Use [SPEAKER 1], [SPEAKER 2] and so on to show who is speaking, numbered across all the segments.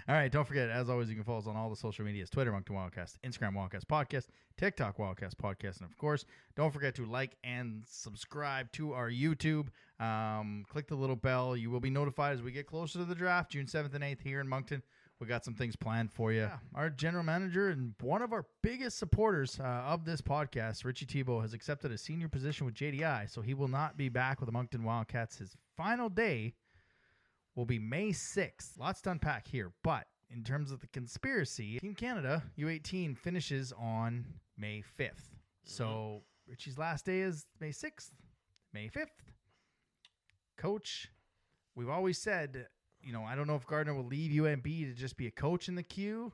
[SPEAKER 1] All right, don't forget, as always, you can follow us on all the social medias, Twitter, Moncton Wildcast, Instagram, Wildcast Podcast, TikTok, Wildcast Podcast, and of course, don't forget to like and subscribe to our YouTube. Click the little bell. You will be notified as we get closer to the draft, June 7th and 8th here in Moncton. We got some things planned for you. Yeah, our general manager and one of our biggest supporters of this podcast, Richie Tebow, has accepted a senior position with JDI, so he will not be back with the Moncton Wildcats. His final day will be May 6th. Lots to unpack here, but in terms of the conspiracy, Team Canada U18 finishes on May 5th. So Richie's last day is May 6th, May 5th. Coach, we've always said, I don't know if Gardner will leave UNB to just be a coach in the queue,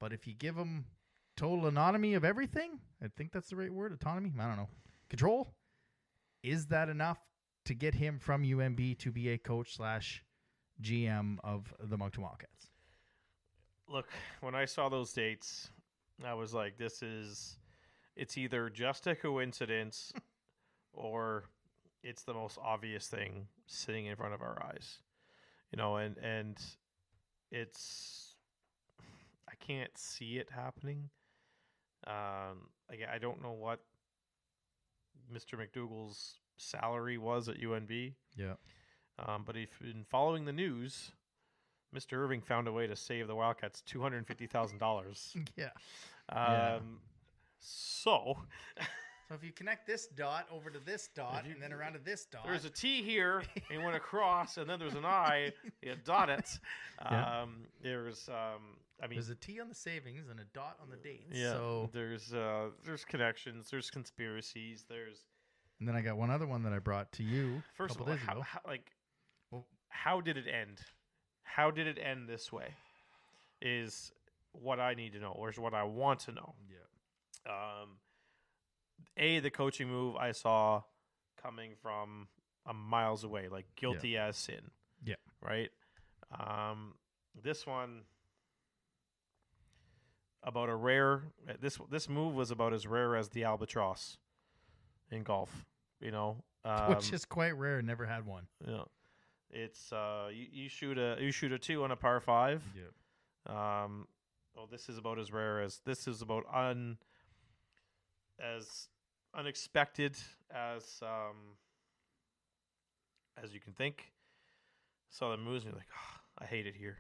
[SPEAKER 1] but if you give him total autonomy of everything, I think that's the right word, autonomy, I don't know, control, is that enough to get him from UNB to be a coach / GM of the Moncton Wildcats?
[SPEAKER 2] Look, when I saw those dates, I was like, it's either just a coincidence or it's the most obvious thing sitting in front of our eyes. And it's, I can't see it happening. I don't know what Mr. McDougall's salary was at UNB.
[SPEAKER 1] Yeah.
[SPEAKER 2] But if in following the news, Mr. Irving found a way to save the Wildcats $250,000.
[SPEAKER 1] Yeah.
[SPEAKER 2] So
[SPEAKER 1] if you connect this dot over to this dot and then around to this dot.
[SPEAKER 2] There's a T here, and went across, and then there's an I. You dot it. There's a T
[SPEAKER 1] on the savings and a dot on the dates.
[SPEAKER 2] Yeah.
[SPEAKER 1] So
[SPEAKER 2] there's connections. There's conspiracies.
[SPEAKER 1] And then I got one other one that I brought to you.
[SPEAKER 2] First of all, how did it end? How did it end this way? Is what I need to know, or is what I want to know.
[SPEAKER 1] Yeah.
[SPEAKER 2] The coaching move I saw coming from miles away, like guilty as sin.
[SPEAKER 1] Yeah.
[SPEAKER 2] Right. This one about a rare. This move was about as rare as the albatross in golf.
[SPEAKER 1] Which is quite rare. Never had one.
[SPEAKER 2] Yeah. It's you shoot a 2 on a par 5.
[SPEAKER 1] Yeah.
[SPEAKER 2] This is about as rare as this is about as unexpected as you can think. Saw the moves and you're like, I hate it here.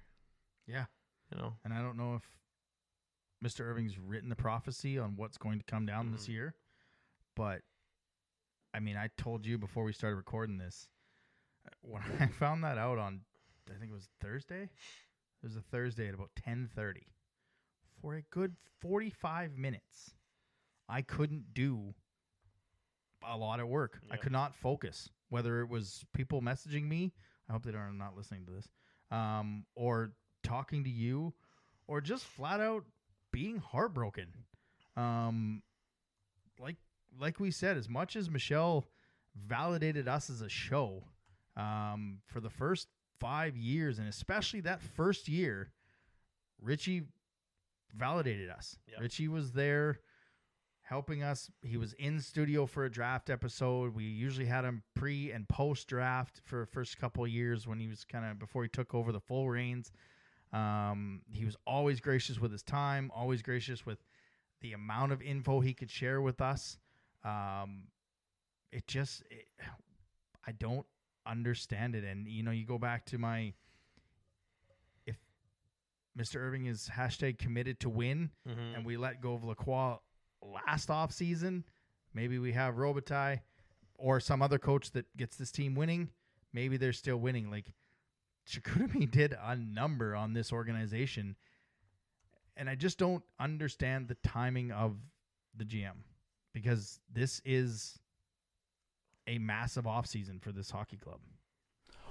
[SPEAKER 1] Yeah. And I don't know if Mr. Irving's written the prophecy on what's going to come down this year, but I mean, I told you before we started recording this, when I found that out on, I think it was Thursday. It was a Thursday at about 10:30. For a good 45 minutes, I couldn't do a lot of work. Yeah. I could not focus, whether it was people messaging me. I hope they are not listening to this, or talking to you, or just flat out being heartbroken. Like we said, as much as Michelle validated us as a show for the first 5 years, and especially that first year, Richie validated us. Yep. Richie was there helping us. He was in studio for a draft episode. We usually had him pre and post draft for the first couple of years when he was before he took over the full reins. He was always gracious with his time, always gracious with the amount of info he could share with us. I don't understand it. And, you go back to if Mr. Irving is #committed to win and we let go of Lacroix last off season, maybe we have Robitaille or some other coach that gets this team winning. Maybe they're still winning. Like Chicoutimi did a number on this organization. And I just don't understand the timing of the GM, because this is a massive offseason for this hockey club.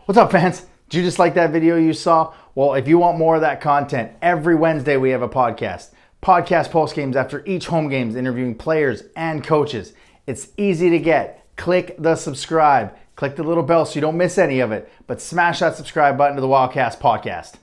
[SPEAKER 3] What's up, fans? Did you just like that video you saw? Well, if you want more of that content, every Wednesday we have a podcast. Podcast post games after each home games, interviewing players and coaches. It's easy to get. Click the subscribe. Click the little bell so you don't miss any of it. But smash that subscribe button to the Wildcast podcast.